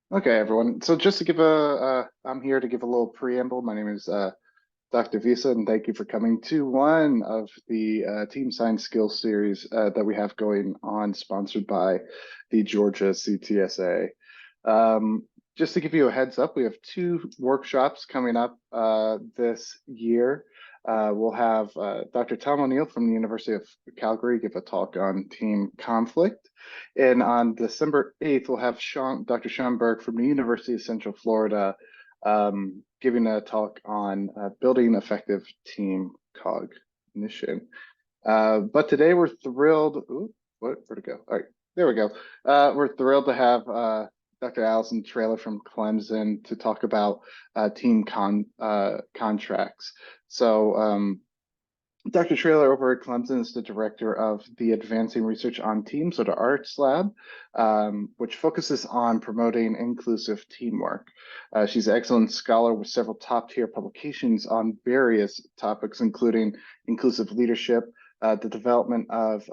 Okay, everyone. So just to give I'm here to give a little preamble. My name is Dr. Visa, and thank you for coming to one of the Team Science Skills series that we have going on, sponsored by the Georgia CTSA. Um, just to give you a heads up, we have two workshops coming up this year. We'll have Dr. Tom O'Neill from the University of Calgary give a talk on team conflict. And on December 8th, we'll have Dr. Sean Burke from the University of Central Florida giving a talk on building effective team cognition. But today we're thrilled. Ooh, where'd it go? All right, there we go. We're thrilled to have Dr. Allison Traylor from Clemson to talk about team contracts. So Dr. Traylor over at Clemson is the director of the Advancing Research on Teams, or the ARTS Lab, which focuses on promoting inclusive teamwork. She's an excellent scholar with several top-tier publications on various topics, including inclusive leadership, the development of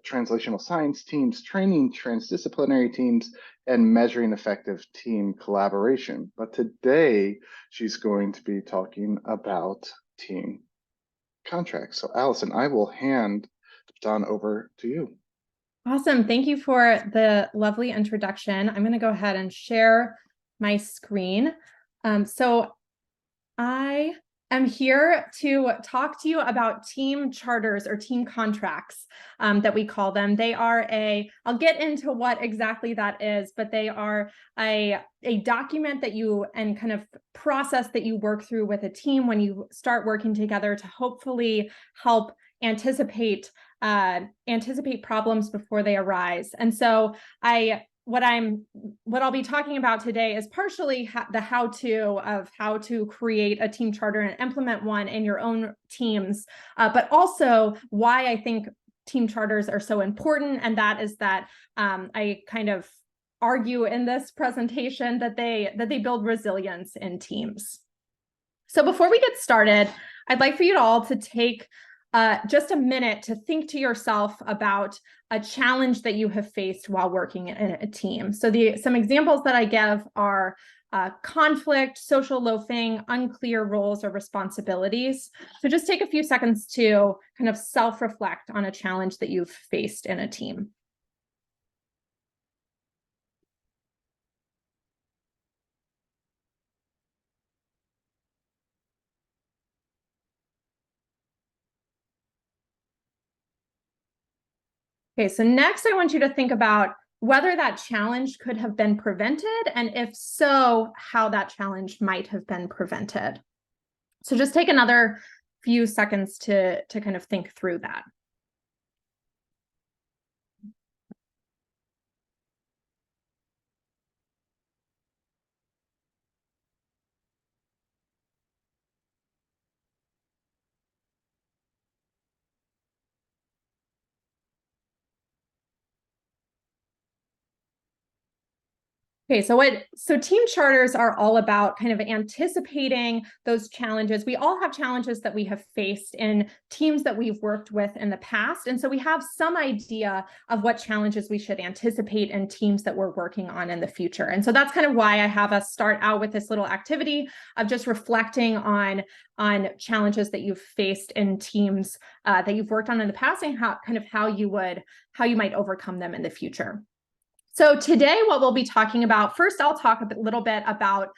translational science teams, training transdisciplinary teams, and measuring effective team collaboration. But today, she's going to be talking about team contracts. So Allison, I will hand the baton over to you. Awesome. Thank you for the lovely introduction. I'm going to go ahead and share my screen. So I am here to talk to you about team charters or team contracts that we call them. They are I'll get into what exactly that is, but they are a document that and kind of process that you work through with a team when you start working together to hopefully help anticipate problems before they arise. And so what I'll be talking about today is partially the how-to of how to create a team charter and implement one in your own teams, but also why I think team charters are so important. And that is that I kind of argue in this presentation that they build resilience in teams. So before we get started, I'd like for you all to take just a minute to think to yourself about a challenge that you have faced while working in a team. So some examples that I give are conflict, social loafing, unclear roles or responsibilities. So just take a few seconds to kind of self-reflect on a challenge that you've faced in a team. Okay, so next I want you to think about whether that challenge could have been prevented, and if so, how that challenge might have been prevented. So just take another few seconds to kind of think through that. Okay, so team charters are all about kind of anticipating those challenges. We all have challenges that we have faced in teams that we've worked with in the past. And so we have some idea of what challenges we should anticipate in teams that we're working on in the future. And so that's kind of why I have us start out with this little activity of just reflecting on challenges that you've faced in teams that you've worked on in the past, and how you might overcome them in the future. So today, what we'll be talking about, first, I'll talk a little bit about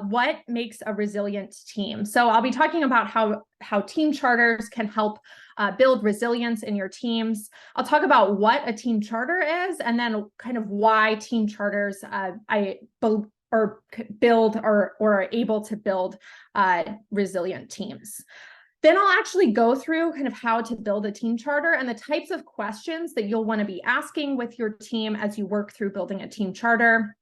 what makes a resilient team. So I'll be talking about how team charters can help build resilience in your teams. I'll talk about what a team charter is, and then kind of why team charters build or are able to build resilient teams. Then I'll actually go through kind of how to build a team charter and the types of questions that you'll want to be asking with your team as you work through building a team charter.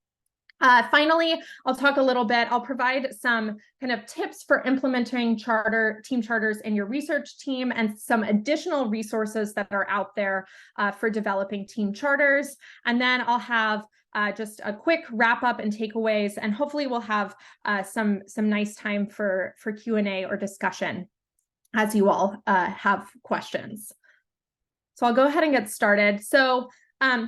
Finally, I'll talk a little bit. I'll provide some kind of tips for implementing team charters in your research team, and some additional resources that are out there for developing team charters. And then I'll have just a quick wrap up and takeaways, and hopefully we'll have some nice time for Q&A or discussion as you all have questions. So I'll go ahead and get started. So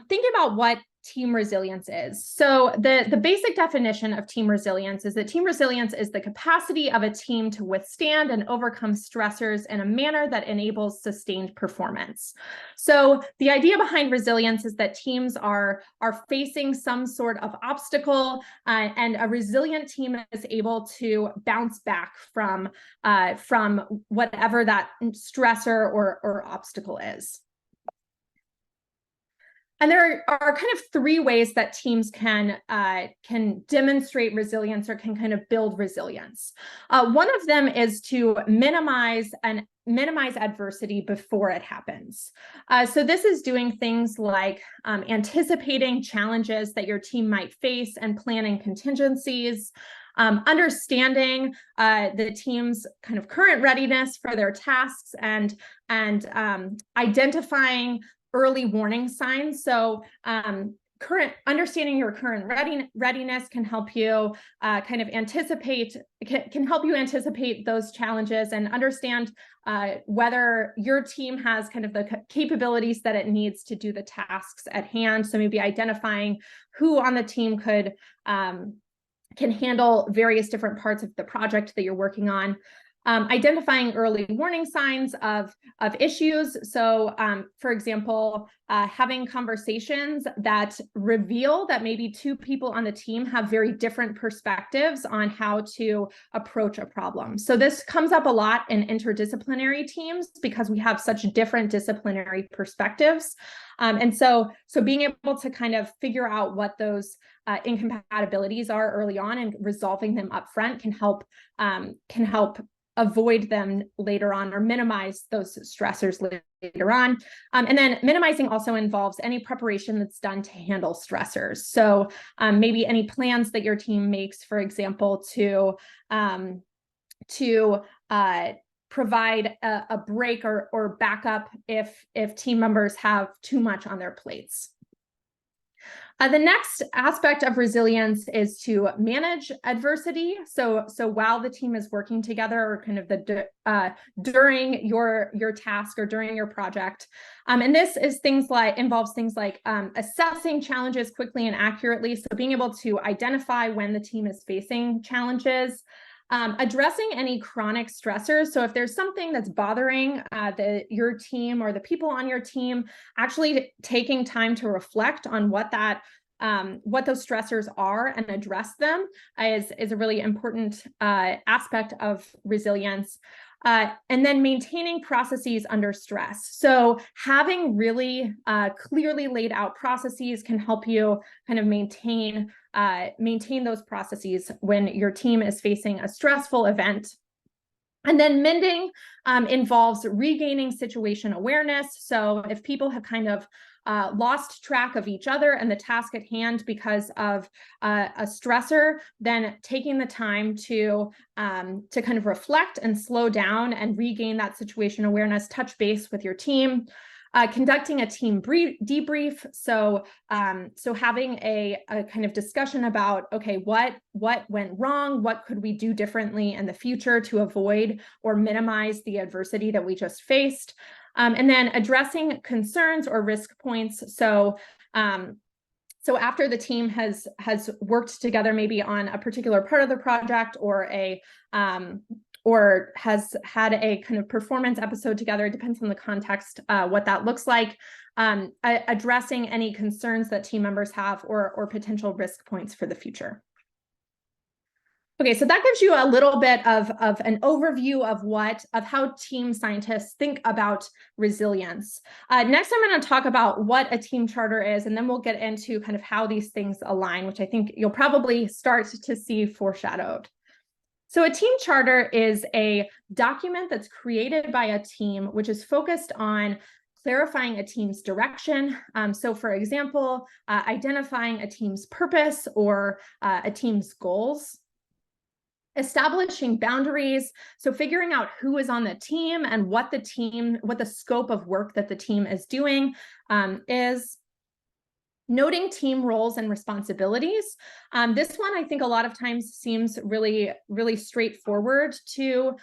think about team resilience is. So the basic definition of team resilience is that team resilience is the capacity of a team to withstand and overcome stressors in a manner that enables sustained performance. So the idea behind resilience is that teams are facing some sort of obstacle, and a resilient team is able to bounce back from whatever that stressor or obstacle is. And there are kind of three ways that teams can demonstrate resilience or can kind of build resilience. One of them is to minimize adversity before it happens. So this is doing things like anticipating challenges that your team might face and planning contingencies, understanding the team's kind of current readiness for their tasks, and identifying early warning signs. So understanding your current readiness can help you kind of anticipate those challenges and understand whether your team has kind of the capabilities that it needs to do the tasks at hand. So maybe identifying who on the team can handle various different parts of the project that you're working on. Identifying early warning signs of issues. So, for example, having conversations that reveal that maybe two people on the team have very different perspectives on how to approach a problem. So this comes up a lot in interdisciplinary teams because we have such different disciplinary perspectives. And so being able to kind of figure out what those incompatibilities are early on and resolving them up front can help avoid them later on or minimize those stressors later on. And then minimizing also involves any preparation that's done to handle stressors. So maybe any plans that your team makes, for example, to provide a break or backup if team members have too much on their plates. The next aspect of resilience is to manage adversity. So while the team is working together, or kind of during your task or during your project, and this is involves things like assessing challenges quickly and accurately. So being able to identify when the team is facing challenges. Addressing any chronic stressors. So if there's something that's bothering your team or the people on your team, actually taking time to reflect on what those stressors are and address them is a really important aspect of resilience. And then maintaining processes under stress. So having really clearly laid out processes can help you kind of maintain those processes when your team is facing a stressful event. And then mending involves regaining situation awareness. So if people have kind of lost track of each other and the task at hand because of a stressor, then taking the time to kind of reflect and slow down and regain that situation awareness, touch base with your team. Conducting a team debrief. So having a kind of discussion about, okay, what went wrong? What could we do differently in the future to avoid or minimize the adversity that we just faced? And then addressing concerns or risk points. So after the team has worked together, maybe on a particular part of the project or has had a kind of performance episode together, it depends on the context, what that looks like, addressing any concerns that team members have or potential risk points for the future. Okay, so that gives you a little bit of an overview of how team scientists think about resilience. Next, I'm going to talk about what a team charter is, and then we'll get into kind of how these things align, which I think you'll probably start to see foreshadowed. So a team charter is a document that's created by a team, which is focused on clarifying a team's direction. So for example, identifying a team's purpose or a team's goals. Establishing boundaries, so figuring out who is on the team and what the scope of work that the team is doing is. Noting team roles and responsibilities. This one, I think a lot of times seems really, really straightforward to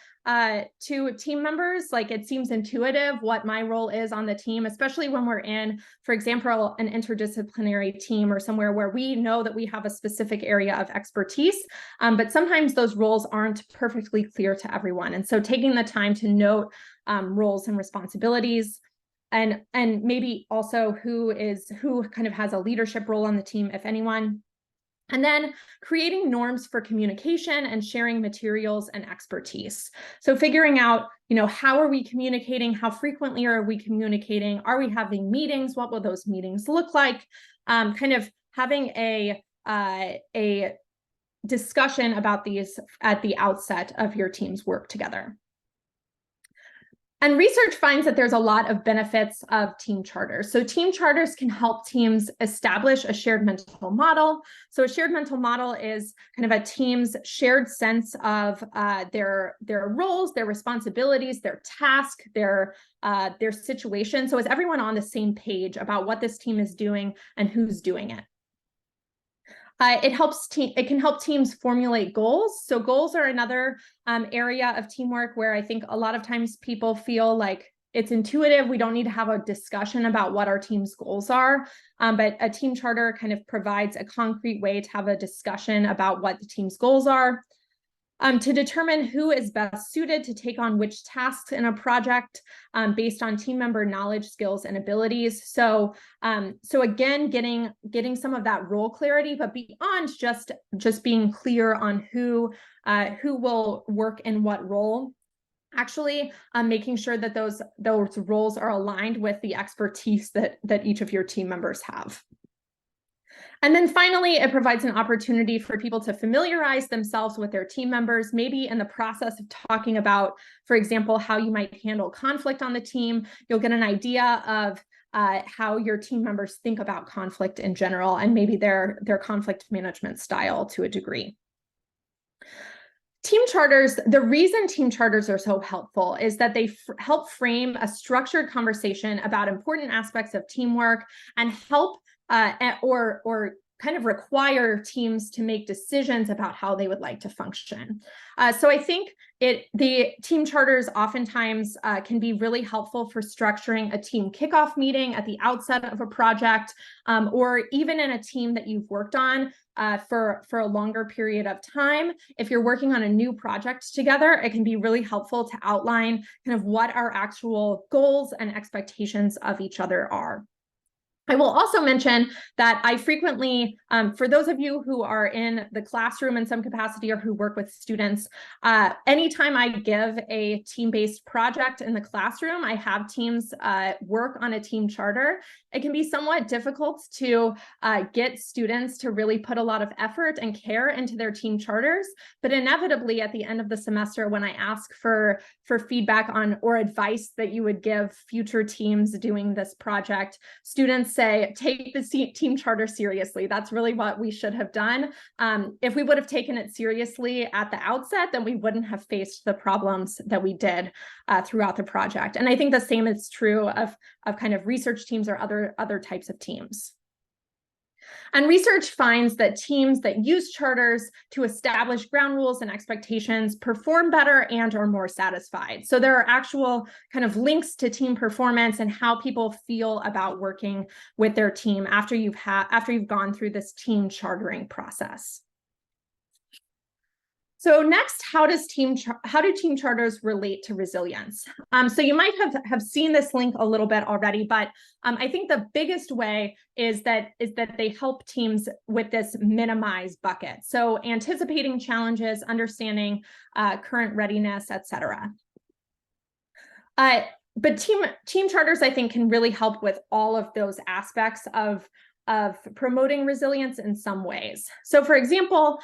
team members. Like, it seems intuitive what my role is on the team, especially when we're in, for example, an interdisciplinary team or somewhere where we know that we have a specific area of expertise. But sometimes those roles aren't perfectly clear to everyone. And so taking the time to note roles and responsibilities, and maybe also who kind of has a leadership role on the team, if anyone. And then creating norms for communication and sharing materials and expertise. So figuring out, how are we communicating? How frequently are we communicating? Are we having meetings? What will those meetings look like? Kind of having a discussion about these at the outset of your team's work together. And research finds that there's a lot of benefits of team charters. So team charters can help teams establish a shared mental model. So a shared mental model is kind of a team's shared sense of their roles, their responsibilities, their task, their situation. So is everyone on the same page about what this team is doing and who's doing it? It can help teams formulate goals. So goals are another area of teamwork where I think a lot of times people feel like it's intuitive. We don't need to have a discussion about what our team's goals are. But a team charter kind of provides a concrete way to have a discussion about what the team's goals are. To determine who is best suited to take on which tasks in a project based on team member knowledge, skills, and abilities. So again, getting some of that role clarity, but beyond just being clear on who will work in what role. Actually, making sure that those roles are aligned with the expertise that each of your team members have. And then finally, it provides an opportunity for people to familiarize themselves with their team members, maybe in the process of talking about, for example, how you might handle conflict on the team. You'll get an idea of how your team members think about conflict in general, and maybe their conflict management style to a degree. Team charters, the reason team charters are so helpful is that they help frame a structured conversation about important aspects of teamwork and help or kind of require teams to make decisions about how they would like to function. So I think the team charters oftentimes can be really helpful for structuring a team kickoff meeting at the outset of a project, or even in a team that you've worked on for a longer period of time. If you're working on a new project together, it can be really helpful to outline kind of what our actual goals and expectations of each other are. I will also mention that I frequently, for those of you who are in the classroom in some capacity or who work with students, anytime I give a team-based project in the classroom, I have teams work on a team charter. It can be somewhat difficult to get students to really put a lot of effort and care into their team charters, but inevitably at the end of the semester, when I ask for feedback on or advice that you would give future teams doing this project, students say, take the team charter seriously. That's really what we should have done. If we would have taken it seriously at the outset, then we wouldn't have faced the problems that we did throughout the project. And I think the same is true of kind of research teams or other types of teams. And research finds that teams that use charters to establish ground rules and expectations perform better and are more satisfied. So there are actual kind of links to team performance and how people feel about working with their team after you've gone through this team chartering process. So next, how do team charters relate to resilience? So you might have seen this link a little bit already, but I think the biggest way is that they help teams with this minimize bucket. So anticipating challenges, understanding current readiness, etc. But team charters, I think, can really help with all of those aspects of promoting resilience in some ways. So for example,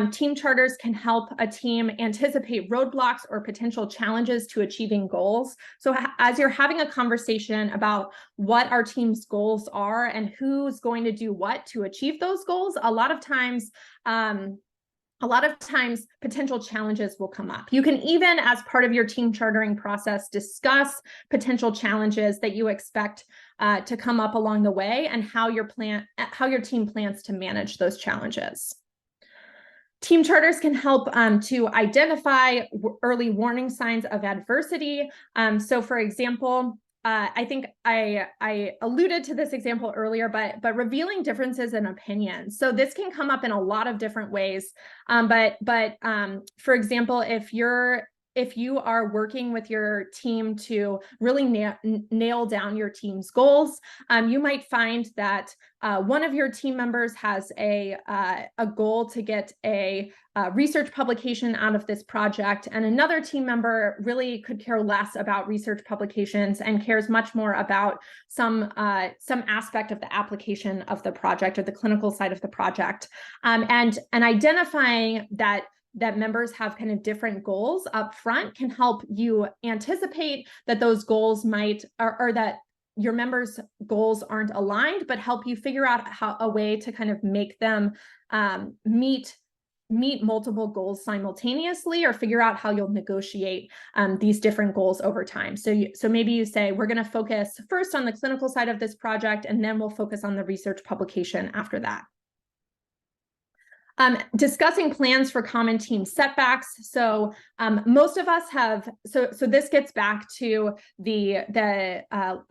team charters can help a team anticipate roadblocks or potential challenges to achieving goals. So as you're having a conversation about what our team's goals are and who's going to do what to achieve those goals, a lot of times a lot of times potential challenges will come up. You can even, as part of your team chartering process, discuss potential challenges that you expect to come up along the way and how your team plans to manage those challenges. Team charters can help to identify early warning signs of adversity. So for example, I think I alluded to this example earlier, but revealing differences in opinions. So this can come up in a lot of different ways. For example, if you are working with your team to really nail down your team's goals, you might find that one of your team members has a goal to get a research publication out of this project, and another team member really could care less about research publications and cares much more about some aspect of the application of the project or the clinical side of the project, and identifying that members have kind of different goals up front can help you anticipate that those goals might, or that your members' goals aren't aligned, but help you figure out a way to kind of make them meet multiple goals simultaneously, or figure out how you'll negotiate these different goals over time. So maybe you say, we're going to focus first on the clinical side of this project, and then we'll focus on the research publication after that. Discussing plans for common team setbacks. So most of us have, so this gets back to the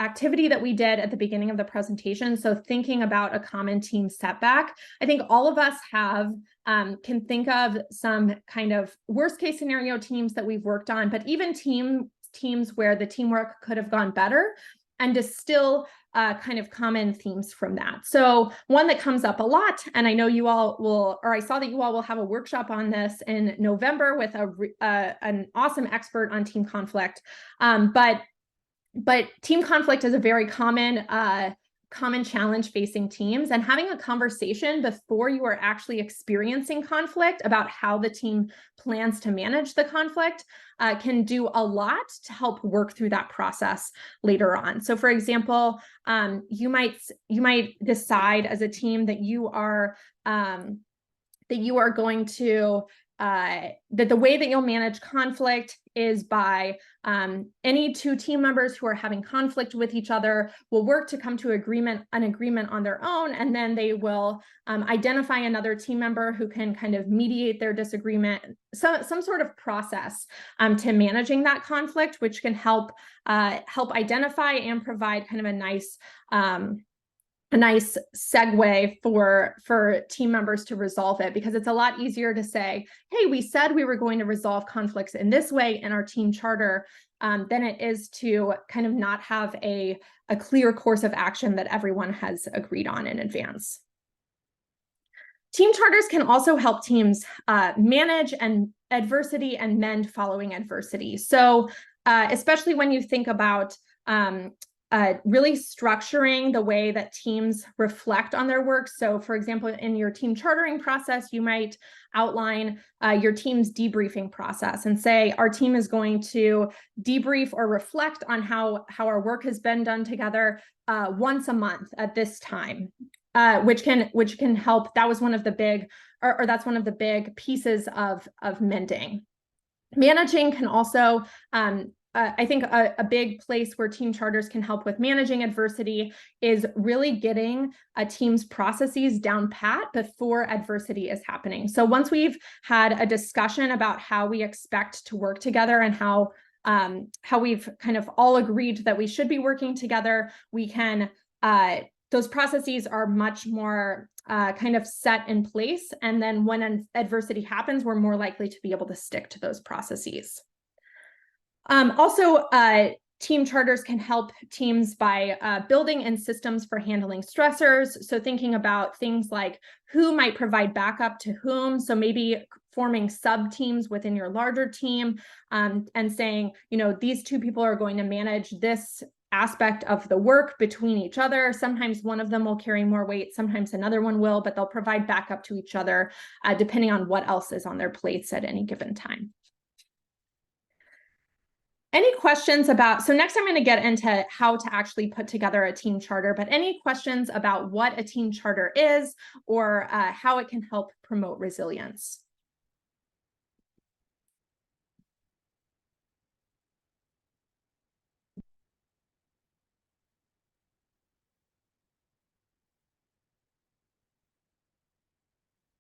activity that we did at the beginning of the presentation. So thinking about a common team setback, I think all of us have, can think of some kind of worst case scenario teams that we've worked on, but even teams where the teamwork could have gone better, and distill kind of common themes from that. So one that comes up a lot, and I know you all will, or I saw that you all will have a workshop on this in November with an awesome expert on team conflict. But team conflict is a very common challenge facing teams, and having a conversation before you are actually experiencing conflict about how the team plans to manage the conflict can do a lot to help work through that process later on. So for example, you might decide as a team that you are going to that the way that you'll manage conflict is by any two team members who are having conflict with each other will work to come to an agreement on their own, and then they will identify another team member who can kind of mediate their disagreement, some sort of process to managing that conflict, which can help identify and provide kind of a nice segue for team members to resolve it, because it's a lot easier to say, hey, we said we were going to resolve conflicts in this way in our team charter, than it is to kind of not have a clear course of action that everyone has agreed on in advance. Team charters can also help teams manage adversity and mend following adversity. So especially when you think about really structuring the way that teams reflect on their work. So for example, in your team chartering process, you might outline your team's debriefing process and say, our team is going to debrief or reflect on how our work has been done together once a month at this time, which can help. That was one of the big, or that's one of the big pieces of mending. Managing can also, I think a big place where team charters can help with managing adversity is really getting a team's processes down pat before adversity is happening. So once we've had a discussion about how we expect to work together and how we've kind of all agreed that we should be working together, we can, those processes are much more kind of set in place. And then when an adversity happens, we're more likely to be able to stick to those processes. Also, team charters can help teams by building in systems for handling stressors. So thinking about things like who might provide backup to whom. So maybe forming sub-teams within your larger team, and saying, you know, these two people are going to manage this aspect of the work between each other. Sometimes one of them will carry more weight, sometimes another one will, but they'll provide backup to each other depending on what else is on their plates at any given time. Any questions about, so next I'm going to get into how to actually put together a team charter, but any questions about what a team charter is or how it can help promote resilience?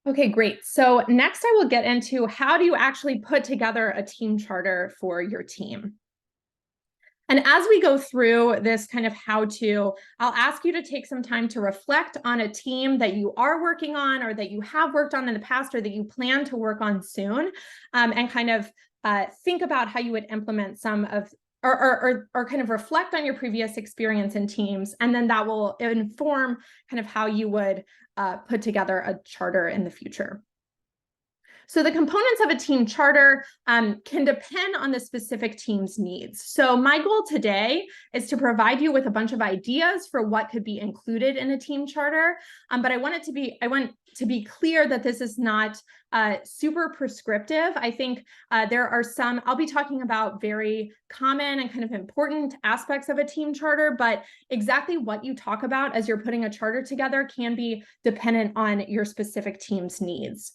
Okay, great. So next I will get into how do you actually put together a team charter for your team. And as we go through this kind of how to, I'll ask you to take some time to reflect on a team that you are working on or that you have worked on in the past or that you plan to work on soon, and kind of think about how you would implement some of or kind of reflect on your previous experience in teams. And then that will inform kind of how you would put together a charter in the future. So the components of a team charter can depend on the specific team's needs. So my goal today is to provide you with a bunch of ideas for what could be included in a team charter. But I want to be clear that this is not super prescriptive. I think there are some, I'll be talking about very common and kind of important aspects of a team charter, but exactly what you talk about as you're putting a charter together can be dependent on your specific team's needs.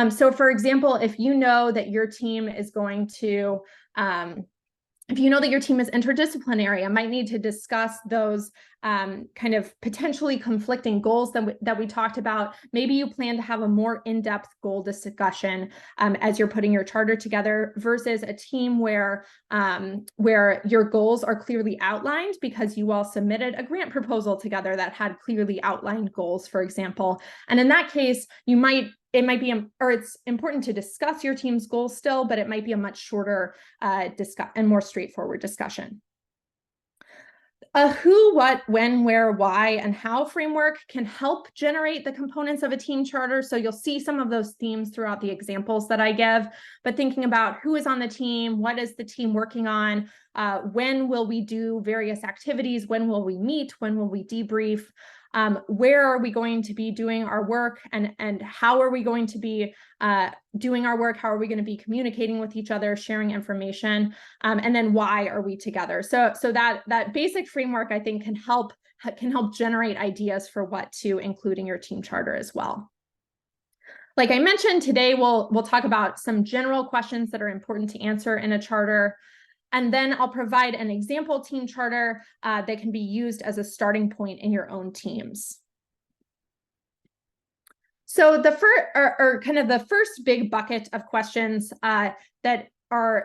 So for example, if you know that your team is going to, if you know that your team is interdisciplinary, I might need to discuss those kind of potentially conflicting goals that we talked about. Maybe you plan to have a more in-depth goal discussion as you're putting your charter together versus a team where your goals are clearly outlined because you all submitted a grant proposal together that had clearly outlined goals, for example. And in that case, it might be, or it's important to discuss your team's goals still, but it might be a much shorter and more straightforward discussion. A who, what, when, where, why, and how framework can help generate the components of a team charter. So you'll see some of those themes throughout the examples that I give, but thinking about who is on the team, what is the team working on, when will we do various activities, when will we meet, when will we debrief, where are we going to be doing our work, and how are we going to be doing our work, how are we going to be communicating with each other, sharing information, and then why are we together. So that basic framework, I think, can help generate ideas for what to include in your team charter as well. Like I mentioned, today we'll talk about some general questions that are important to answer in a charter. And then I'll provide an example team charter that can be used as a starting point in your own teams. So the first big bucket of questions that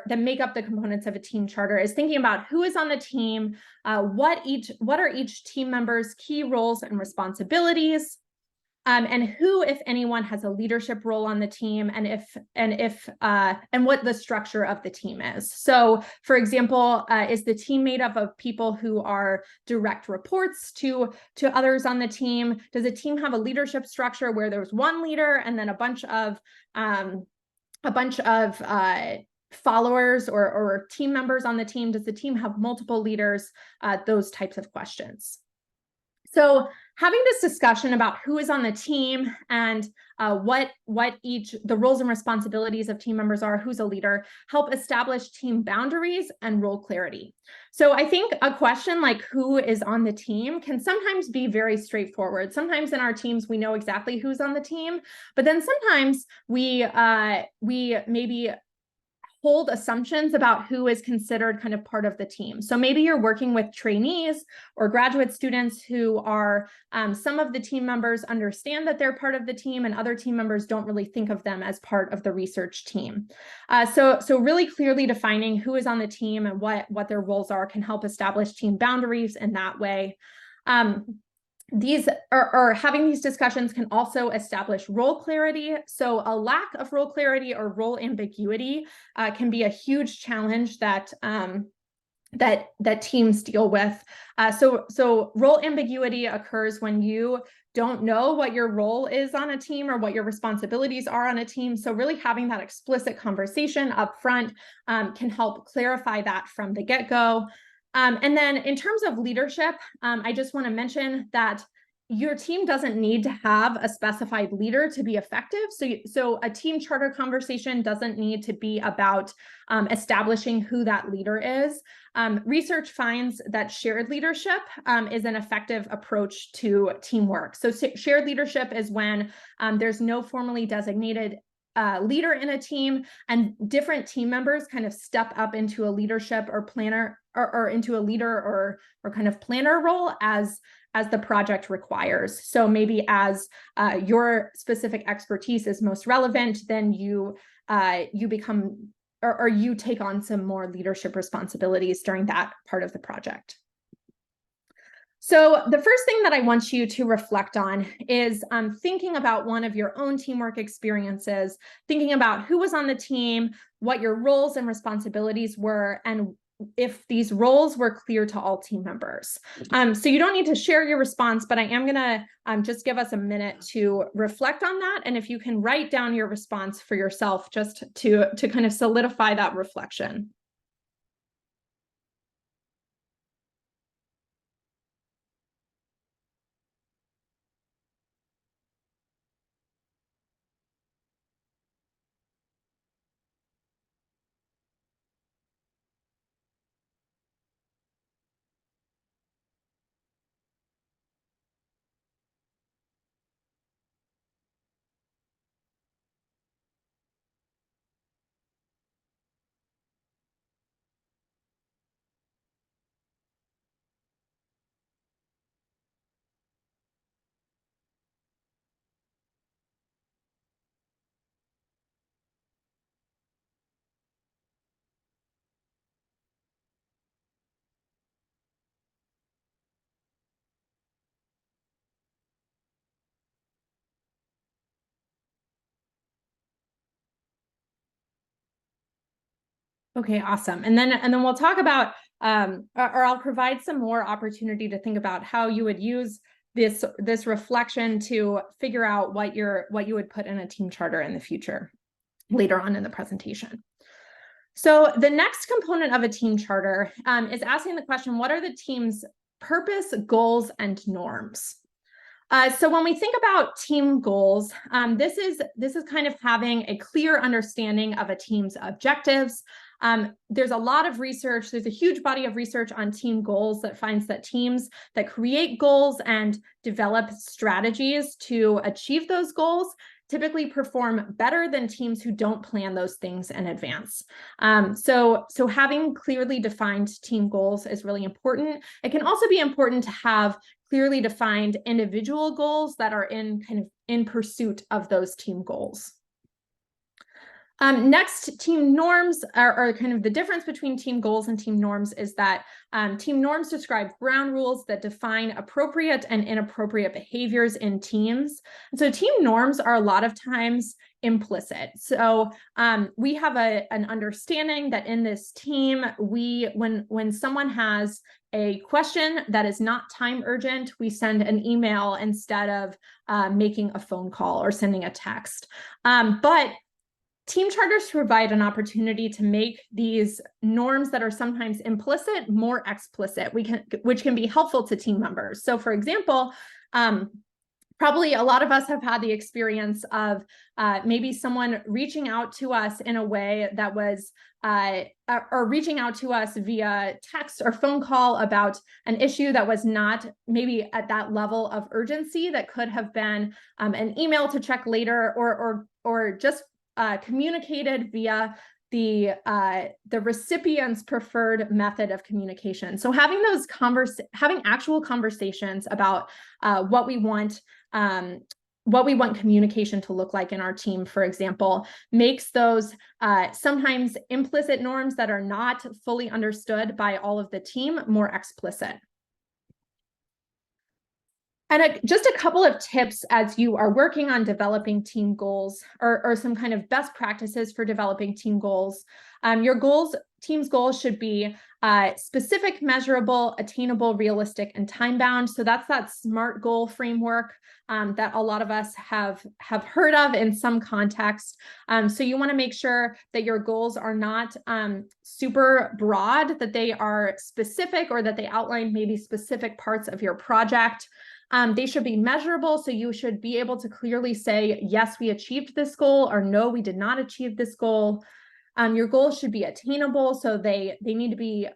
make up the components of a team charter is thinking about who is on the team, what are each team member's key roles and responsibilities, and who, if anyone, has a leadership role on the team, and what the structure of the team is. So, for example, is the team made up of people who are direct reports to others on the team? Does a team have a leadership structure where there's one leader and then a bunch of followers or team members on the team? Does the team have multiple leaders? Those types of questions. So having this discussion about who is on the team and what the roles and responsibilities of team members are, who's a leader, help establish team boundaries and role clarity. So I think a question like who is on the team can sometimes be very straightforward. Sometimes in our teams, we know exactly who's on the team, but then sometimes we maybe hold assumptions about who is considered kind of part of the team. So maybe you're working with trainees or graduate students who are, some of the team members understand that they're part of the team and other team members don't really think of them as part of the research team. So really clearly defining who is on the team and what their roles are can help establish team boundaries in that way. Having these discussions can also establish role clarity. So a lack of role clarity or role ambiguity can be a huge challenge that teams deal with. So role ambiguity occurs when you don't know what your role is on a team or what your responsibilities are on a team. So really having that explicit conversation up front can help clarify that from the get-go. And then in terms of leadership, I just want to mention that your team doesn't need to have a specified leader to be effective. So a team charter conversation doesn't need to be about establishing who that leader is. Research finds that shared leadership is an effective approach to teamwork. So shared leadership is when there's no formally designated leader in a team, and different team members kind of step up into a leadership or planner or into a leader or kind of planner role as the project requires. So maybe as your specific expertise is most relevant, then you become or you take on some more leadership responsibilities during that part of the project. So the first thing that I want you to reflect on is thinking about one of your own teamwork experiences, thinking about who was on the team, what your roles and responsibilities were, and if these roles were clear to all team members. So you don't need to share your response, but I am going to just give us a minute to reflect on that. And if you can write down your response for yourself, just to kind of solidify that reflection. Okay, awesome. And then we'll talk about, or I'll provide some more opportunity to think about how you would use this reflection to figure out what you would put in a team charter in the future later on in the presentation. So the next component of a team charter is asking the question, what are the team's purpose, goals, and norms? So when we think about team goals, this is kind of having a clear understanding of a team's objectives. There's a lot of research, there's a huge body of research on team goals that finds that teams that create goals and develop strategies to achieve those goals typically perform better than teams who don't plan those things in advance. So having clearly defined team goals is really important. It can also be important to have clearly defined individual goals that are in pursuit of those team goals. Next, team norms are kind of the difference between team goals and team norms is that team norms describe ground rules that define appropriate and inappropriate behaviors in teams. And so team norms are a lot of times implicit. So we have an understanding that in this team, when someone has a question that is not time urgent, we send an email instead of making a phone call or sending a text. But team charters provide an opportunity to make these norms that are sometimes implicit more explicit, which can be helpful to team members. So for example, probably a lot of us have had the experience of maybe someone reaching out to us in a way that was, or reaching out to us via text or phone call about an issue that was not maybe at that level of urgency that could have been an email to check later or just communicated via the recipient's preferred method of communication. So having having actual conversations about what we want communication to look like in our team, for example, makes those sometimes implicit norms that are not fully understood by all of the team more explicit. And just a couple of tips as you are working on developing team goals or some kind of best practices for developing team goals. Team's goals should be specific, measurable, attainable, realistic, and time-bound. So that's that SMART goal framework that a lot of us have heard of in some context. So you want to make sure that your goals are not super broad, that they are specific or that they outline maybe specific parts of your project. They should be measurable, so you should be able to clearly say, yes, we achieved this goal, or no, we did not achieve this goal. Your goals should be attainable, so they need to be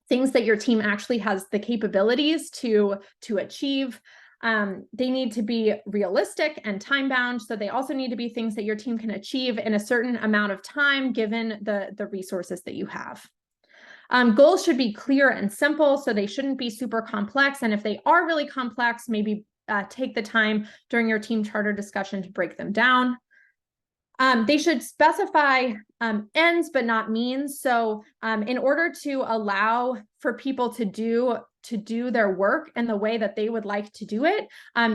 things that your team actually has the capabilities to achieve. They need to be realistic and time bound. So they also need to be things that your team can achieve in a certain amount of time, given the resources that you have. Goals should be clear and simple, so they shouldn't be super complex. And if they are really complex, maybe take the time during your team charter discussion to break them down. They should specify ends, but not means. So in order to allow for people to do their work in the way that they would like to do it,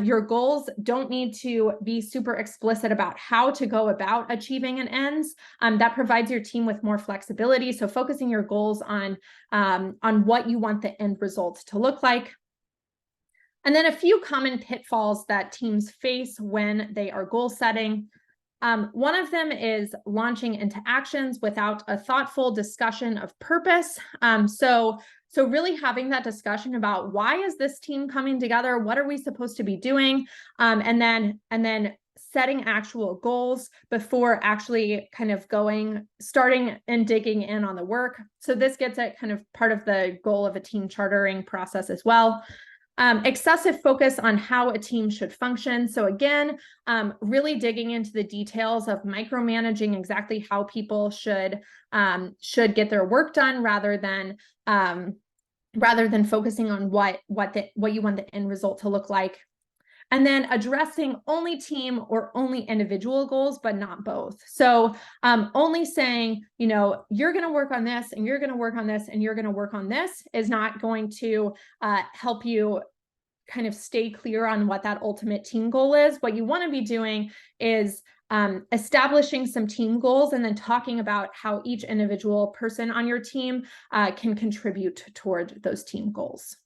your goals don't need to be super explicit about how to go about achieving an ends. That provides your team with more flexibility. So focusing your goals on what you want the end result to look like. And then a few common pitfalls that teams face when they are goal setting. One of them is launching into actions without a thoughtful discussion of purpose. So really having that discussion about why is this team coming together? What are we supposed to be doing? And then setting actual goals before actually kind of starting and digging in on the work. So this gets at kind of part of the goal of a team chartering process as well. Excessive focus on how a team should function. So again, really digging into the details of micromanaging exactly how people should get their work done, rather than focusing on what you want the end result to look like. And then addressing only team or only individual goals, but not both. So only saying, you're going to work on this and you're going to work on this and you're going to work on this is not going to help you kind of stay clear on what that ultimate team goal is. What you want to be doing is establishing some team goals and then talking about how each individual person on your team can contribute toward those team goals.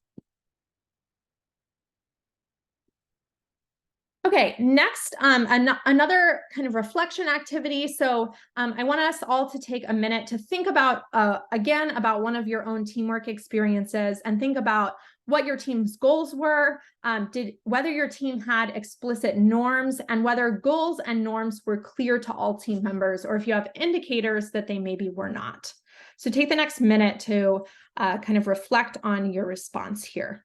Okay, next, another kind of reflection activity. So I want us all to take a minute to think about, again, about one of your own teamwork experiences, and think about what your team's goals were, whether your team had explicit norms, and whether goals and norms were clear to all team members, or if you have indicators that they maybe were not. So take the next minute to kind of reflect on your response here.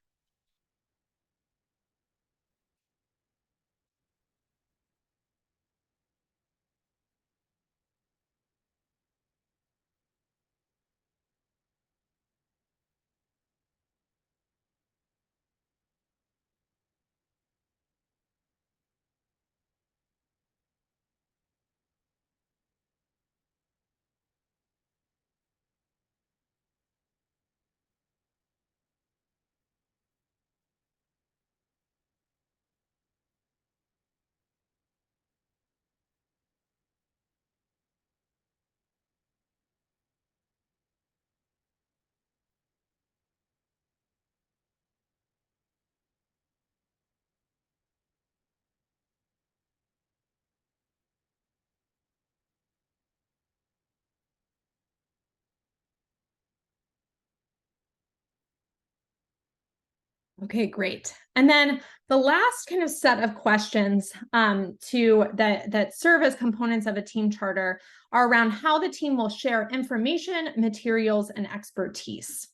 Okay, great. And then the last kind of set of questions that serve as components of a team charter are around how the team will share information, materials, and expertise.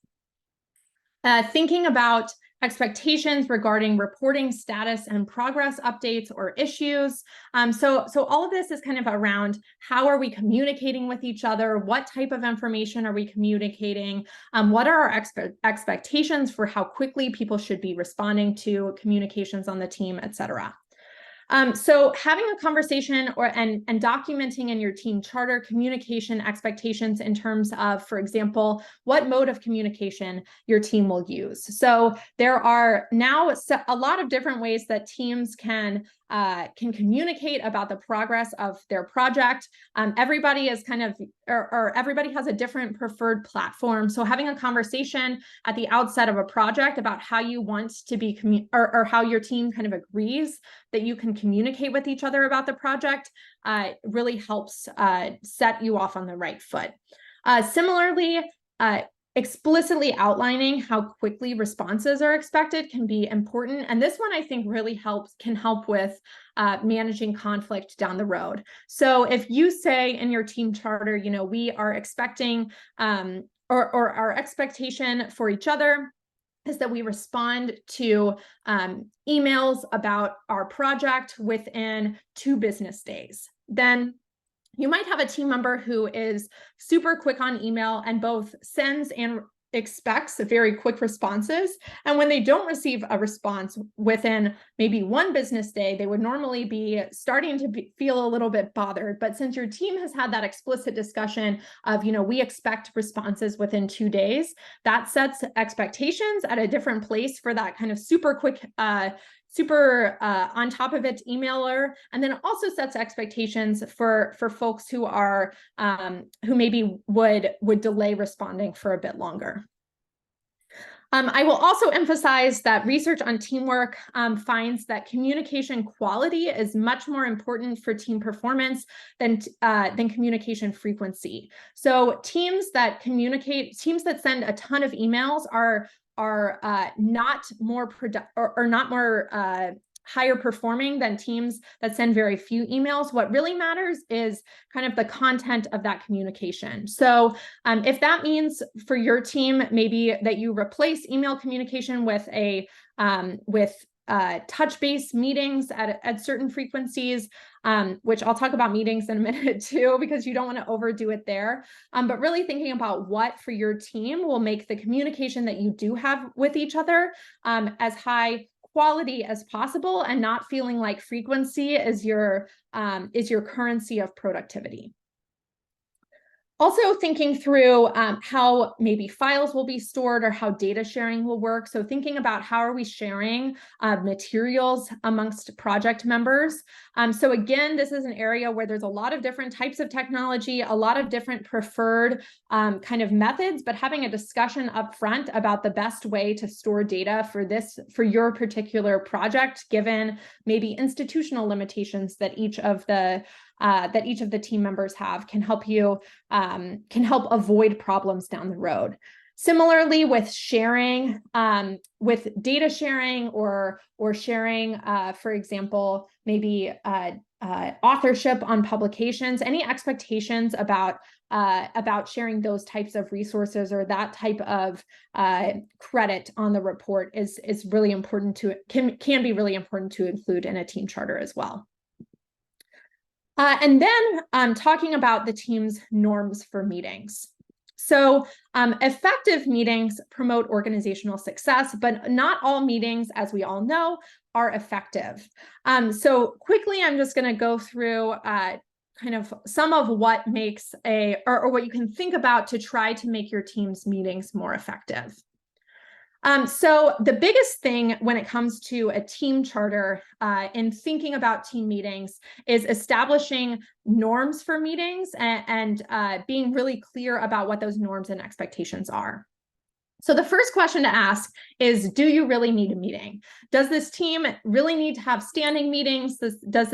Thinking about expectations regarding reporting status and progress updates or issues. So all of this is kind of around how are we communicating with each other? What type of information are we communicating? What are our expectations for how quickly people should be responding to communications on the team, et cetera. So having a conversation and documenting in your team charter communication expectations in terms of, for example, what mode of communication your team will use. So there are now a lot of different ways that teams can communicate about the progress of their project. Everybody is kind of, or everybody has a different preferred platform. So having a conversation at the outset of a project about how you want to be, or how your team kind of agrees that you can communicate with each other about the project really helps set you off on the right foot. Similarly, explicitly outlining how quickly responses are expected can be important. And this one I think really can help with managing conflict down the road. So if you say in your team charter, we are expecting, or our expectation for each other is that we respond to emails about our project within 2 business days. Then you might have a team member who is super quick on email and both sends and expects very quick responses. And when they don't receive a response within maybe 1 business day, they would normally be starting to feel a little bit bothered. But since your team has had that explicit discussion of, we expect responses within 2 days, that sets expectations at a different place for that kind of super quick, super on top of it emailer, and then also sets expectations for folks who are who maybe would delay responding for a bit longer. I will also emphasize that research on teamwork finds that communication quality is much more important for team performance than communication frequency. So teams that send a ton of emails are not more higher performing than teams that send very few emails. What really matters is kind of the content of that communication. So if that means for your team, maybe that you replace email communication with touch-based meetings at certain frequencies, which I'll talk about meetings in a minute too, because you don't want to overdo it there. But really thinking about what for your team will make the communication that you do have with each other as high quality as possible, and not feeling like frequency is your currency of productivity. Also thinking through how maybe files will be stored or how data sharing will work. So thinking about how are we sharing materials amongst project members. So again, this is an area where there's a lot of different types of technology, a lot of different preferred kind of methods, but having a discussion up front about the best way to store data for your particular project, given maybe institutional limitations that each of the team members have, can help avoid problems down the road. Similarly, with sharing, with data sharing or sharing, for example, maybe authorship on publications, any expectations about sharing those types of resources or that type of credit on the report is really important can be really important to include in a team charter as well. And then talking about the team's norms for meetings. So effective meetings promote organizational success, but not all meetings, as we all know, are effective. So quickly, I'm just going to go through kind of some of what makes or what you can think about to try to make your team's meetings more effective. So the biggest thing when it comes to a team charter in thinking about team meetings is establishing norms for meetings and being really clear about what those norms and expectations are. So the first question to ask is, do you really need a meeting? Does this team really need to have standing meetings? Do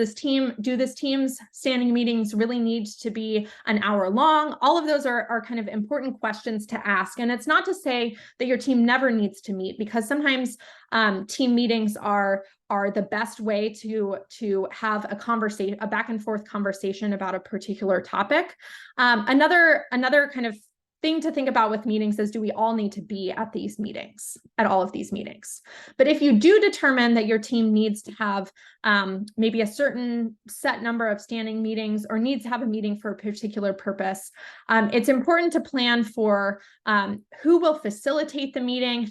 this team's standing meetings really need to be an hour long? All of those are kind of important questions to ask. And it's not to say that your team never needs to meet, because sometimes team meetings are the best way to have a back and forth conversation about a particular topic. Another kind of thing to think about with meetings is, do we all need to be at all of these meetings? But if you do determine that your team needs to have maybe a certain set number of standing meetings or needs to have a meeting for a particular purpose, it's important to plan for who will facilitate the meeting,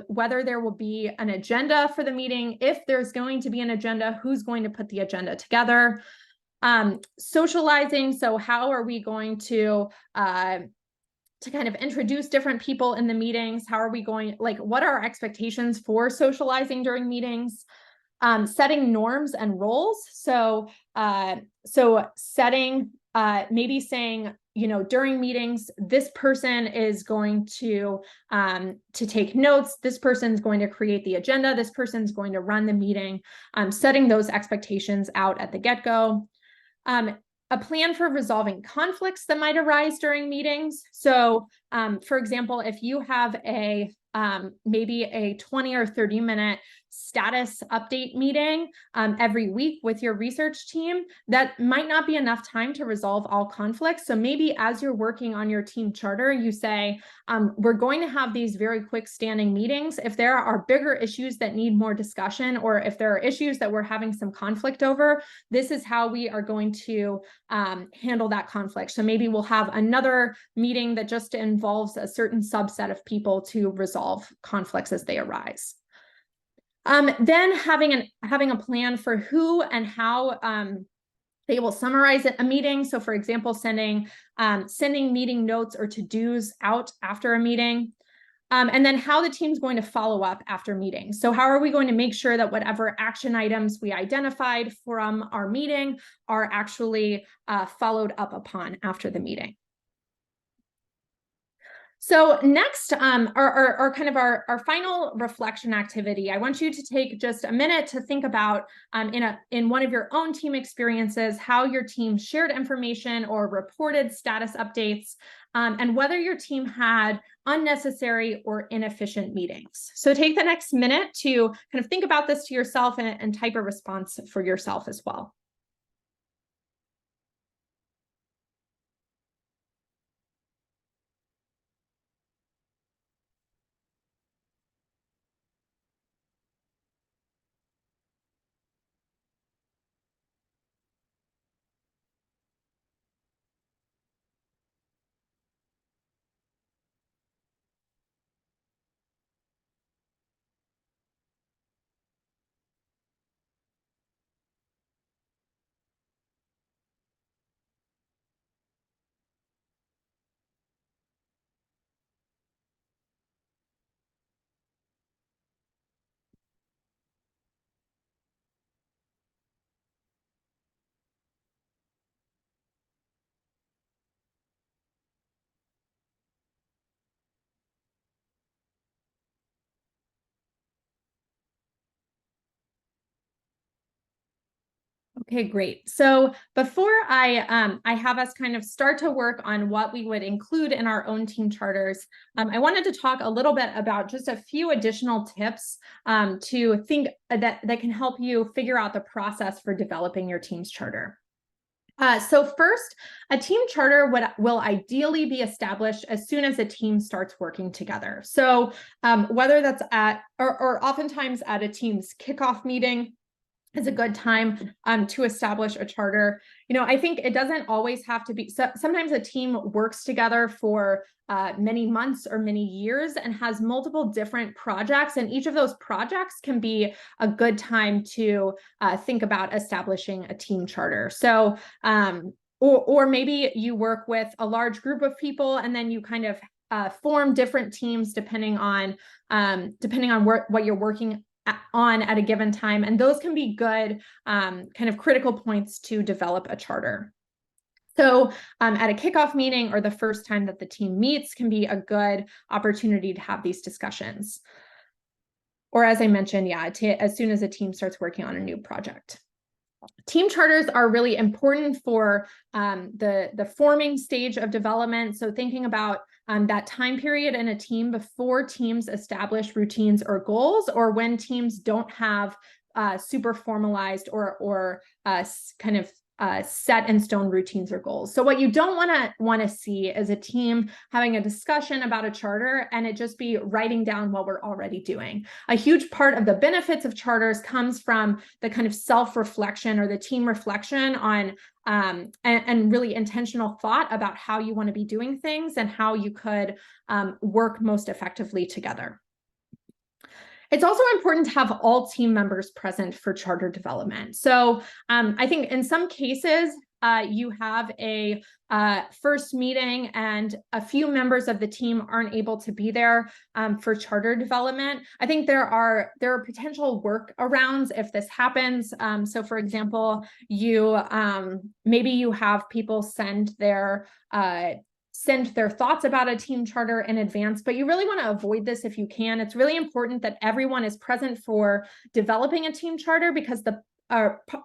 whether there will be an agenda for the meeting. If there's going to be an agenda, who's going to put the agenda together? Socializing, so how are we going to kind of introduce different people in the meetings? How are we going, what are our expectations for socializing during meetings? Setting norms and roles. So setting, maybe saying, during meetings, this person is going to take notes. This person's going to create the agenda. This person's going to run the meeting. Setting those expectations out at the get-go. A plan for resolving conflicts that might arise during meetings. So For example, if you have maybe a 20 or 30-minute status update meeting every week with your research team, that might not be enough time to resolve all conflicts. So maybe as you're working on your team charter, you say, we're going to have these very quick standing meetings. If there are bigger issues that need more discussion, or if there are issues that we're having some conflict over, this is how we are going to handle that conflict. So maybe we'll have another meeting that just involves a certain subset of people to resolve conflicts as they arise. Then having a plan for who and how they will summarize a meeting. So for example, sending meeting notes or to-dos out after a meeting. And then how the team's going to follow up after meetings. So how are we going to make sure that whatever action items we identified from our meeting are actually followed up upon after the meeting? So next, our kind of our final reflection activity, I want you to take just a minute to think about in one of your own team experiences, how your team shared information or reported status updates, and whether your team had unnecessary or inefficient meetings. So take the next minute to kind of think about this to yourself and type a response for yourself as well. Okay, great. So before I have us kind of start to work on what we would include in our own team charters, I wanted to talk a little bit about just a few additional tips to think that can help you figure out the process for developing your team's charter. So first, a team charter will ideally be established as soon as a team starts working together. So whether that's at or oftentimes at a team's kickoff meeting is a good time to establish a charter. I think it doesn't always have to be, so sometimes a team works together for many months or many years and has multiple different projects, and each of those projects can be a good time to think about establishing a team charter. So or maybe you work with a large group of people and then you kind of form different teams depending on what you're working on at a given time. And those can be good kind of critical points to develop a charter. So at a kickoff meeting or the first time that the team meets can be a good opportunity to have these discussions. Or as I mentioned, as soon as a team starts working on a new project. Team charters are really important for the forming stage of development. So thinking about that time period in a team before teams establish routines or goals, or when teams don't have super formalized or kind of set in stone routines or goals. So what you don't want to see is a team having a discussion about a charter and it just be writing down what we're already doing. A huge part of the benefits of charters comes from the kind of self-reflection or the team reflection on and really intentional thought about how you want to be doing things and how you could work most effectively together. It's also important to have all team members present for charter development. So I think in some cases, you have a first meeting and a few members of the team aren't able to be there for charter development. I think there are potential workarounds if this happens. So for example, maybe you have people send their thoughts about a team charter in advance, but you really want to avoid this if you can. It's really important that everyone is present for developing a team charter, because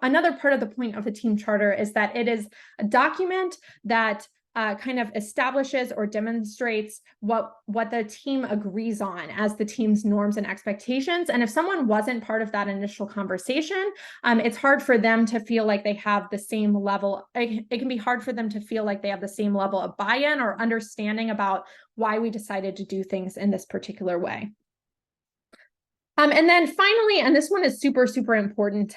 another part of the point of the team charter is that it is a document that kind of establishes or demonstrates what the team agrees on as the team's norms and expectations. And if someone wasn't part of that initial conversation, it's hard for them to feel like they have the same level. It can be hard for them to feel like they have the same level of buy-in or understanding about why we decided to do things in this particular way. And then finally, and this one is super, super important,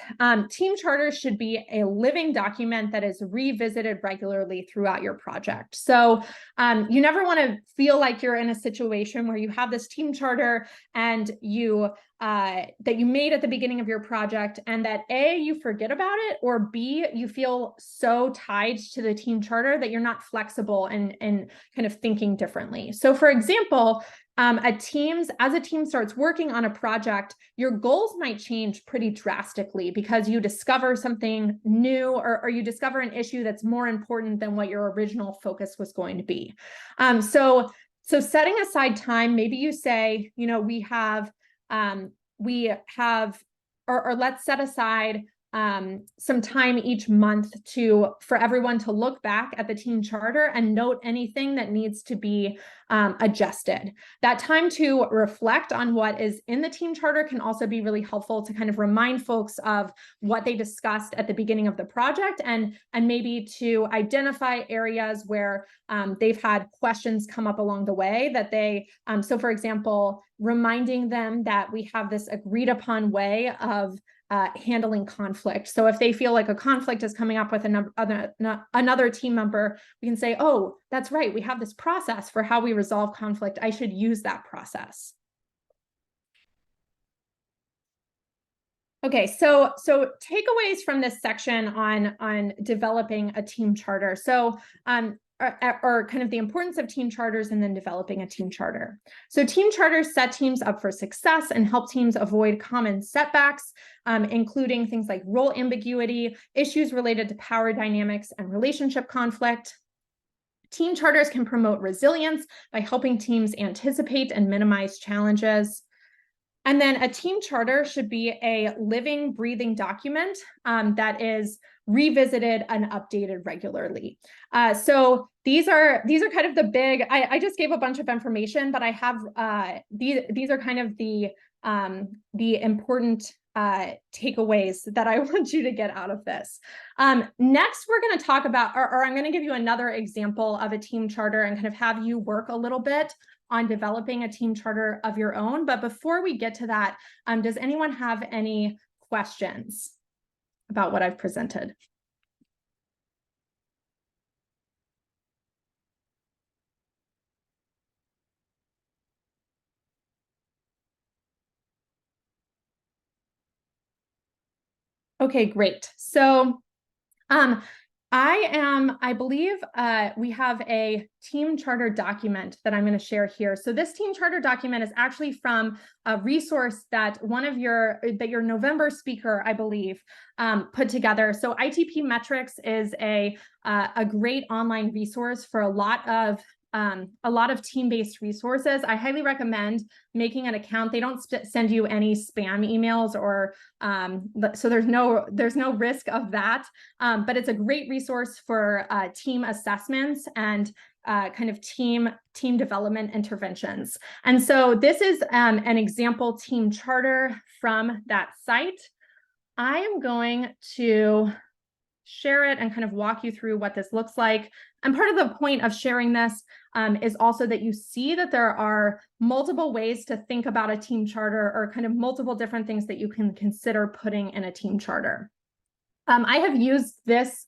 team charters should be a living document that is revisited regularly throughout your project. So you never want to feel like you're in a situation where you have this team charter and that you made at the beginning of your project, and that A, you forget about it, or B, you feel so tied to the team charter that you're not flexible and kind of thinking differently. So for example, as a team starts working on a project, your goals might change pretty drastically because you discover something new, or you discover an issue that's more important than what your original focus was going to be. So setting aside time, maybe you say, we have, or let's set aside some time each month for everyone to look back at the team charter and note anything that needs to be adjusted. That time to reflect on what is in the team charter can also be really helpful to kind of remind folks of what they discussed at the beginning of the project, and maybe to identify areas where they've had questions come up along the way that so for example, reminding them that we have this agreed upon way of handling conflict. So if they feel like a conflict is coming up with another team member, we can say, oh, that's right, we have this process for how we resolve conflict. I should use that process. Okay, so takeaways from this section on developing a team charter. So or kind of the importance of team charters and then developing a team charter. So team charters set teams up for success and help teams avoid common setbacks, including things like role ambiguity, issues related to power dynamics and relationship conflict. Team charters can promote resilience by helping teams anticipate and minimize challenges. And then a team charter should be a living, breathing document that is revisited and updated regularly. So these are kind of the big, I just gave a bunch of information, but I have these are kind of the important takeaways that I want you to get out of this. Next, we're going to talk about, or I'm going to give you another example of a team charter and kind of have you work a little bit on developing a team charter of your own. But before we get to that, does anyone have any questions about what I've presented? Okay, great. So I believe we have a team charter document that I'm going to share here. So this team charter document is actually from a resource that your November speaker, I believe, put together. So ITP Metrics is a great online resource for a lot of team-based resources. I highly recommend making an account. They don't send you any spam emails, or so there's no risk of that. But it's a great resource for team assessments and kind of team development interventions. And so this is an example team charter from that site. I am going to share it and kind of walk you through what this looks like. And part of the point of sharing this is also that you see that there are multiple ways to think about a team charter, or kind of multiple different things that you can consider putting in a team charter. I have used this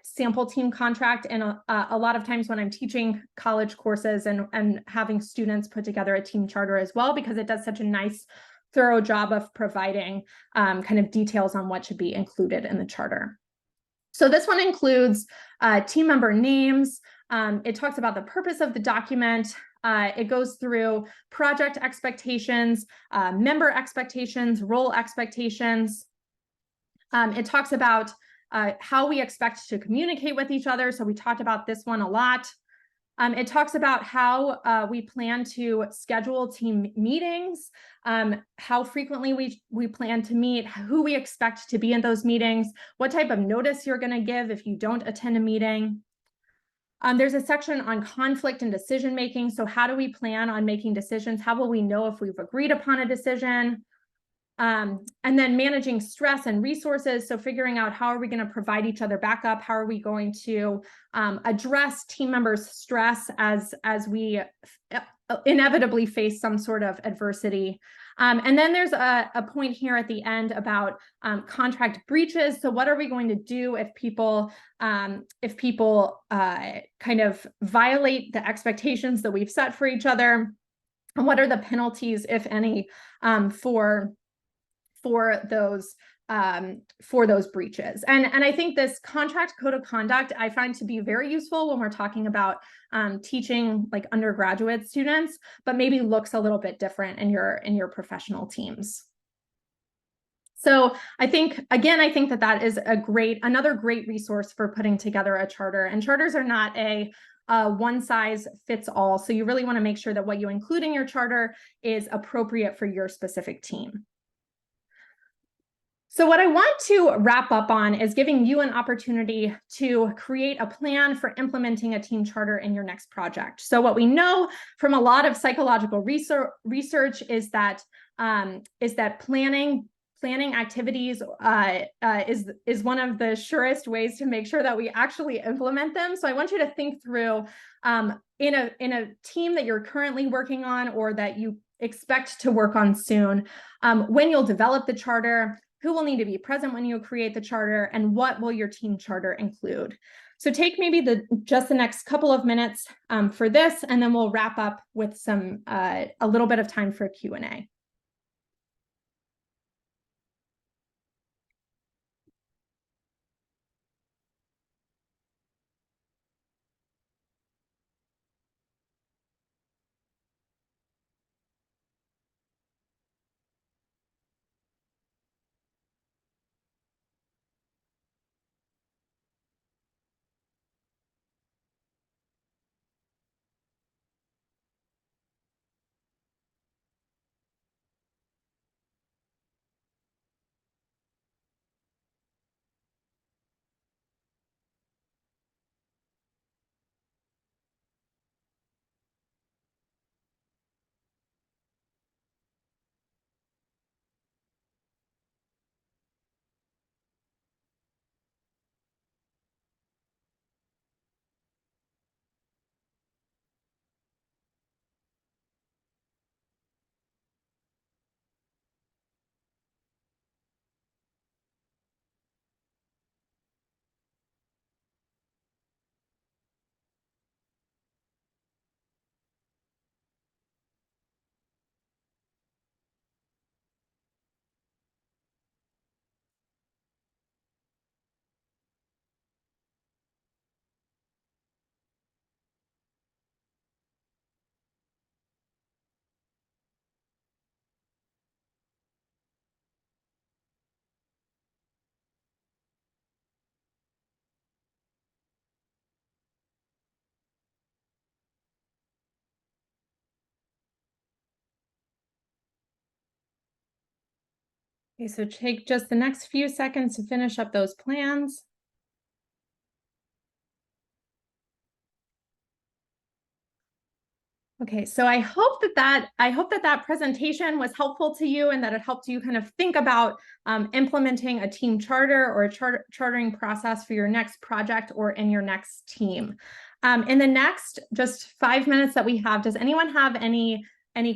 sample team contract in a lot of times when I'm teaching college courses and having students put together a team charter as well, because it does such a nice, thorough job of providing kind of details on what should be included in the charter. So this one includes team member names. It talks about the purpose of the document. It goes through project expectations, member expectations, role expectations. It talks about how we expect to communicate with each other. So we talked about this one a lot. It talks about how we plan to schedule team meetings, how frequently we plan to meet, who we expect to be in those meetings, what type of notice you're going to give if you don't attend a meeting. There's a section on conflict and decision making. So how do we plan on making decisions? How will we know if we've agreed upon a decision? And then managing stress and resources. So figuring out how are we going to provide each other backup? How are we going to address team members' stress as we inevitably face some sort of adversity? And then there's a point here at the end about contract breaches. So what are we going to do if people kind of violate the expectations that we've set for each other? And what are the penalties, if any, for those breaches? And I think this contract code of conduct I find to be very useful when we're talking about teaching like undergraduate students, but maybe looks a little bit different in your professional teams. So I think that is another great resource for putting together a charter. And charters are not a one size fits all. So you really want to make sure that what you include in your charter is appropriate for your specific team. So what I want to wrap up on is giving you an opportunity to create a plan for implementing a team charter in your next project. So what we know from a lot of psychological research is that planning activities is one of the surest ways to make sure that we actually implement them. So I want you to think through in a team that you're currently working on or that you expect to work on soon, when you'll develop the charter, who will need to be present when you create the charter, and what will your team charter include? So take maybe just the next couple of minutes for this, and then we'll wrap up with a little bit of time for Q&A. Okay, so take just the next few seconds to finish up those plans. Okay, so I hope that presentation was helpful to you and that it helped you kind of think about implementing a team charter or a chartering process for your next project or in your next team. In the next just 5 minutes that we have, does anyone have any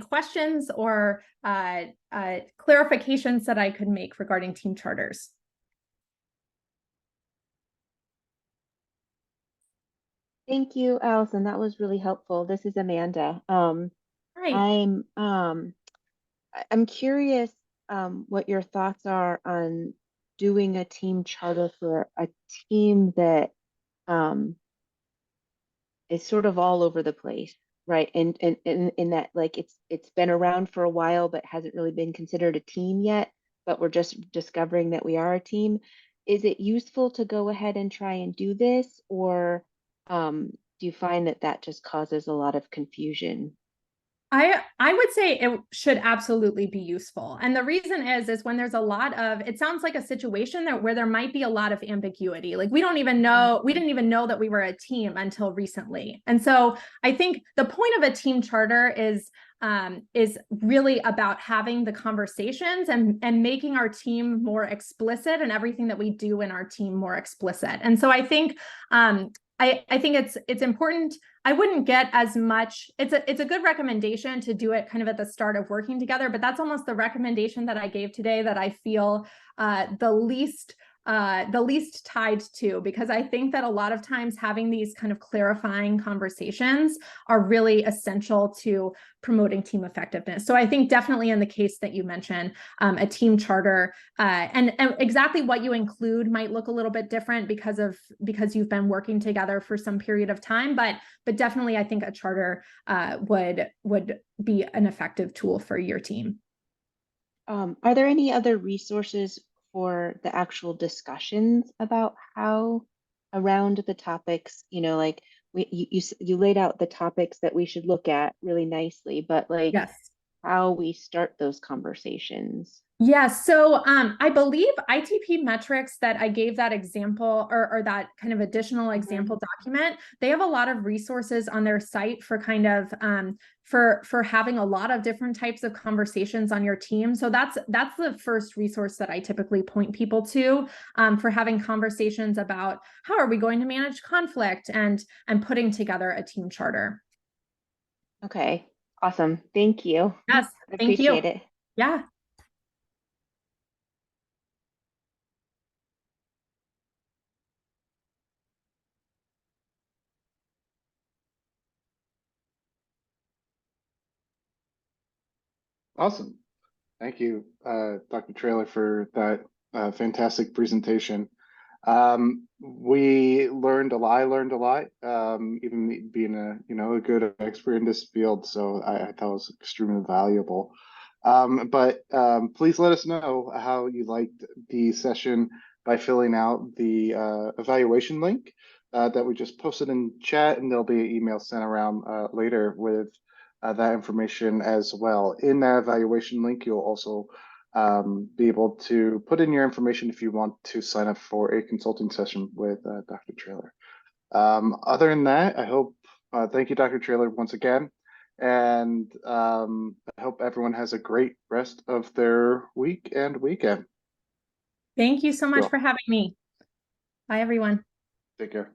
questions or clarifications that I could make regarding team charters? Thank you, Allison. That was really helpful. This is Amanda. Right. I'm curious what your thoughts are on doing a team charter for a team that is sort of all over the place, right? And in that, like, it's been around for a while but hasn't really been considered a team yet, but we're just discovering that we are a team. Is it useful to go ahead and try and do this, or do you find that just causes a lot of confusion? I would say it should absolutely be useful. And the reason is when there's a lot of, it sounds like a situation where there might be a lot of ambiguity. Like we didn't even know that we were a team until recently. And so I think the point of a team charter is really about having the conversations and making our team more explicit and everything that we do in our team more explicit. And so I think I think it's important. I wouldn't get as much. It's a good recommendation to do it kind of at the start of working together, but that's almost the recommendation that I gave today that I feel the least tied to, because I think that a lot of times having these kind of clarifying conversations are really essential to promoting team effectiveness. So I think definitely in the case that you mentioned, a team charter and exactly what you include might look a little bit different because you've been working together for some period of time, but definitely I think a charter would be an effective tool for your team. Are there any other resources for the actual discussions about how around the topics, like you laid out the topics that we should look at really nicely, but like Yes. how we start those conversations? Yeah, so I believe ITP metrics that I gave that example or that kind of additional example document, they have a lot of resources on their site for kind of for having a lot of different types of conversations on your team. So that's the first resource that I typically point people to for having conversations about how are we going to manage conflict and putting together a team charter. Okay, awesome. Thank you. Yes, I thank you. appreciate it. Yeah. Awesome. Thank you, Dr. Traylor, for that fantastic presentation. We learned a lot. I learned a lot, even me being a good expert in this field. So I thought it was extremely valuable. But please let us know how you liked the session by filling out the evaluation link that we just posted in chat, and there'll be an email sent around later with that information as well. In that evaluation link, you'll also be able to put in your information if you want to sign up for a consulting session with Dr. Traylor. Other than that, thank you, Dr. Traylor, once again. And I hope everyone has a great rest of their week and weekend. Thank you so much for having me. Bye, everyone. Take care.